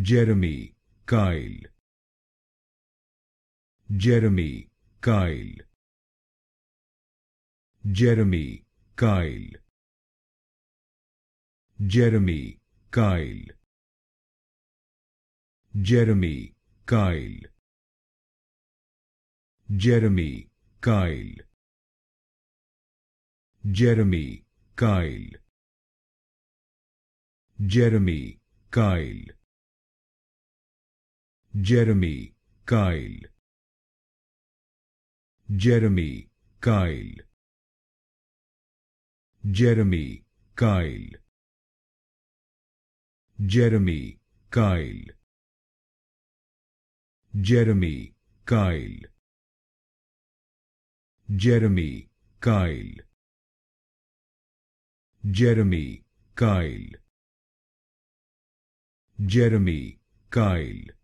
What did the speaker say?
Jeremy, Kyle. Jeremy, Kyle. Jeremy, Kyle. Jeremy, Kyle. Jeremy, Kyle. Jeremy, Kyle. Jeremy, Kyle. Jeremy, Kyle. Jeremy, Kyle. Jeremy, Kyle. Jeremy, Kyle. Jeremy, Kyle. Jeremy, Kyle. Jeremy, Kyle. Jeremy, Kyle. Jeremy, Kyle.